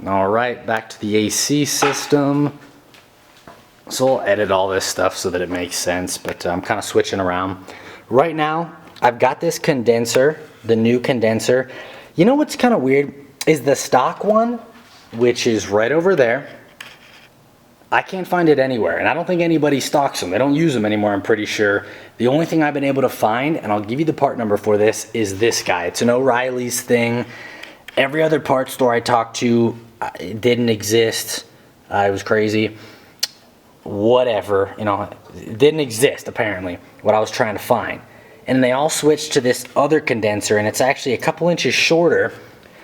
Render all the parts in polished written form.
All right, back to the AC system. So I'll edit all this stuff so that it makes sense, but I'm kind of switching around. Right now, I've got this condenser, the new condenser. You know what's kind of weird is the stock one, which is right over there. I can't find it anywhere, and I don't think anybody stocks them. They don't use them anymore, I'm pretty sure. The only thing I've been able to find, and I'll give you the part number for this, is this guy. It's an O'Reilly's thing. Every other parts store I talked to, it didn't exist. It was crazy. Whatever, you know, it didn't exist apparently, what I was trying to find. And they all switched to this other condenser, and it's actually a couple inches shorter.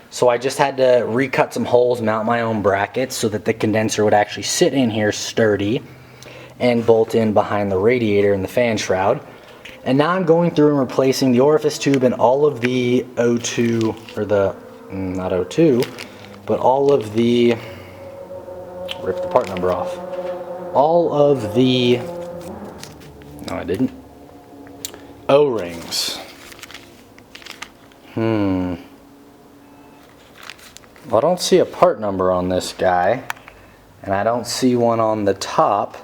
So I just had to recut some holes, mount my own brackets so that the condenser would actually sit in here sturdy and bolt in behind the radiator and the fan shroud. And now I'm going through and replacing the orifice tube and all of the O2, or the, not O2, but all of the, rip the part number off. All of the, no I didn't, O-rings. Well, I don't see a part number on this guy, and I don't see one on the top,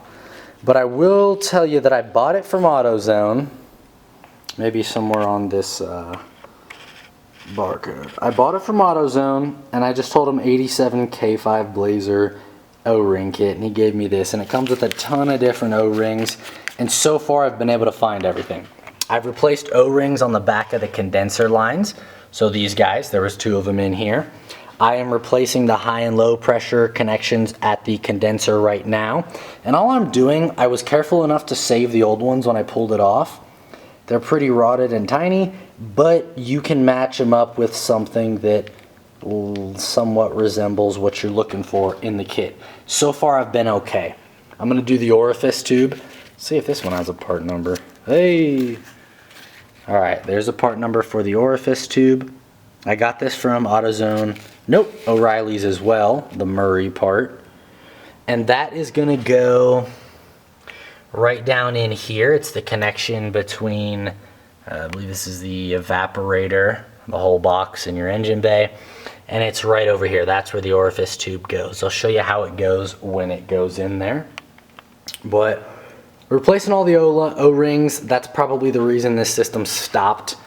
but I will tell you that I bought it from AutoZone, maybe somewhere on this barcode. I bought it from AutoZone, and I just told him 87 K5 Blazer O-ring kit, and he gave me this, and it comes with a ton of different O-rings, and so far I've been able to find everything. I've replaced O-rings on the back of the condenser lines, so these guys, there was 2 of them in here. I am replacing the high and low pressure connections at the condenser right now. And all I'm doing, I was careful enough to save the old ones when I pulled it off. They're pretty rotted and tiny, but you can match them up with something that somewhat resembles what you're looking for in the kit. So far I've been okay. I'm going to do the orifice tube. See if this one has a part number. Hey! Alright, there's a part number for the orifice tube. I got this from AutoZone. Nope, O'Reilly's as well, the Murray part. And that is gonna go right down in here. It's the connection between, I believe this is the evaporator, the whole box in your engine bay. And it's right over here. That's where the orifice tube goes. I'll show you how it goes when it goes in there. But replacing all the O-rings, that's probably the reason this system stopped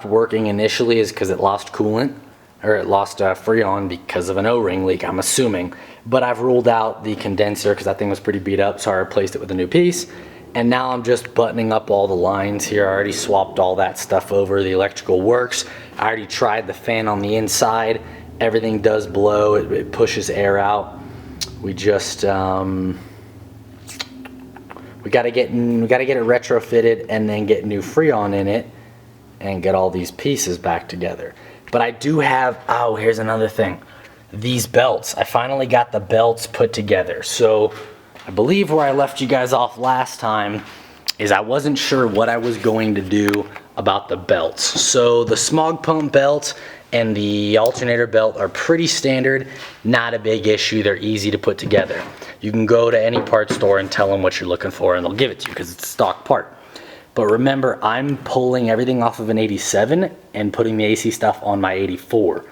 working initially, is because it lost coolant, or it lost Freon because of an O-ring leak, I'm assuming. But I've ruled out the condenser because that thing was pretty beat up, so I replaced it with a new piece. And now I'm just buttoning up all the lines here. I already swapped all that stuff over. The electrical works. I already tried the fan on the inside. Everything does blow. It pushes air out. We just we gotta get it retrofitted and then get new Freon in it and get all these pieces back together. But I do have, oh, here's another thing. These belts, I finally got the belts put together. So I believe where I left you guys off last time is I wasn't sure what I was going to do about the belts. So the smog pump belt and the alternator belt are pretty standard, not a big issue. They're easy to put together. You can go to any parts store and tell them what you're looking for and they'll give it to you because it's a stock part. But remember, I'm pulling everything off of an 87 and putting the AC stuff on my 84.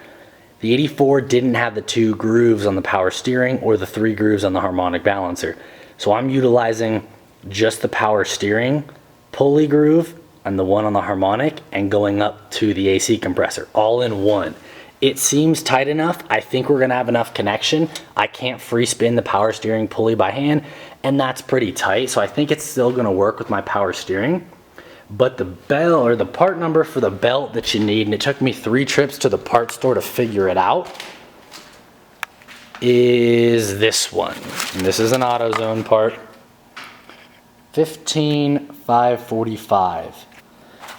The 84 didn't have the 2 grooves on the power steering or the 3 grooves on the harmonic balancer. So I'm utilizing just the power steering pulley groove and the one on the harmonic and going up to the AC compressor, all in one. It seems tight enough. I think we're gonna have enough connection. I can't free spin the power steering pulley by hand, and that's pretty tight, so I think it's still gonna work with my power steering. But the belt, or the part number for the belt that you need, and it took me 3 trips to the parts store to figure it out, is this one. And this is an AutoZone part. 15545.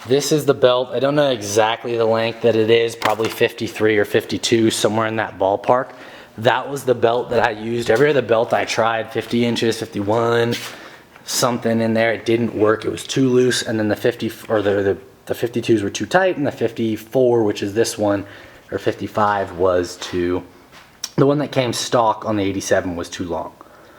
This is the belt. I don't know exactly the length that it is, probably 53 or 52, somewhere in that ballpark. That was the belt that I used. Every other belt I tried, 50 inches, 51, something in there, it didn't work. It was too loose, and then the 52s were too tight, and the 54, which is this one, or 55, was too, the one that came stock on the 87 was too long.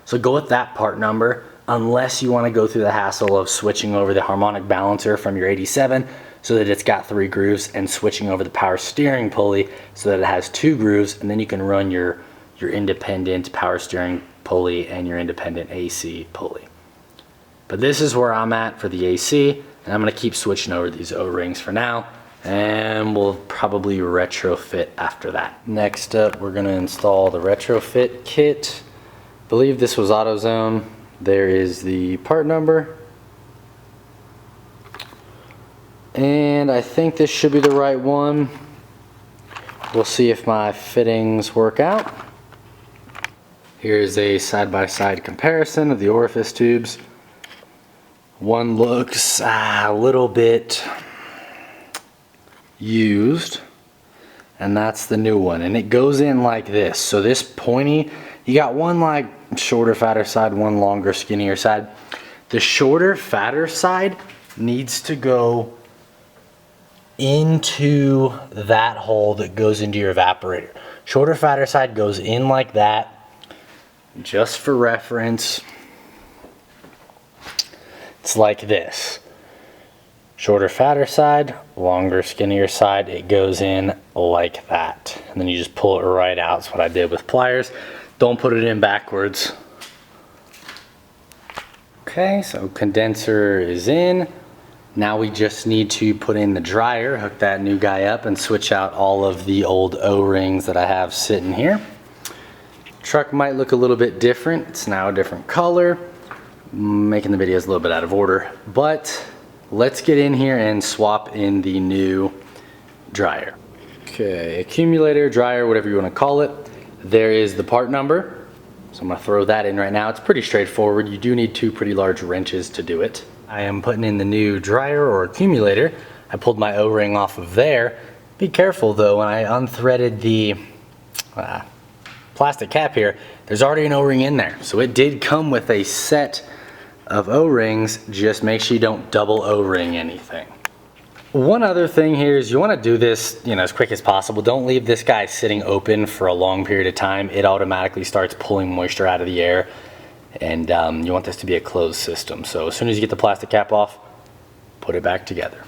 So go with that part number, unless you want to go through the hassle of switching over the harmonic balancer from your 87 so that it's got 3 grooves, and switching over the power steering pulley so that it has 2 grooves, and then you can run your your independent power steering pulley and your independent AC pulley. But this is where I'm at for the AC, and I'm gonna keep switching over these O-rings for now, and we'll probably retrofit after that. Next up, we're gonna install the retrofit kit. I believe this was AutoZone. There is the part number. And I think this should be the right one. We'll see if my fittings work out. Here's a side-by-side comparison of the Orifice tubes. One looks a little bit used, and that's the new one, and it goes in like this. So this pointy, you got one like shorter, fatter side, one longer, skinnier side. The shorter, fatter side needs to go into that hole that goes into your evaporator. Shorter, fatter side goes in like that. Just for reference, it's like this. Shorter, fatter side, longer, skinnier side, it goes in like that. And then you just pull it right out. That's what I did with pliers. Don't put it in backwards. Okay, so condenser is in. Now we just need to put in the dryer, hook that new guy up, and switch out all of the old O-rings that I have sitting here. Truck might look a little bit different. It's now a different color. Making the videos a little bit out of order, but let's get in here and swap in the new dryer. Okay, accumulator, dryer, whatever you want to call it. There is the part number. So I'm gonna throw that in right now. It's pretty straightforward. You do need two pretty large wrenches to do it. I am putting in the new dryer or accumulator. I pulled my O-ring off of there. Be careful though, when I unthreaded the plastic cap here, there's already an O-ring in there. So it did come with a set of O-rings. Just make sure you don't double O-ring anything. One other thing here is you want to do this, as quick as possible. Don't leave this guy sitting open for a long period of time. It automatically starts pulling moisture out of the air, and you want this to be a closed system. So as soon as you get the plastic cap off, put it back together.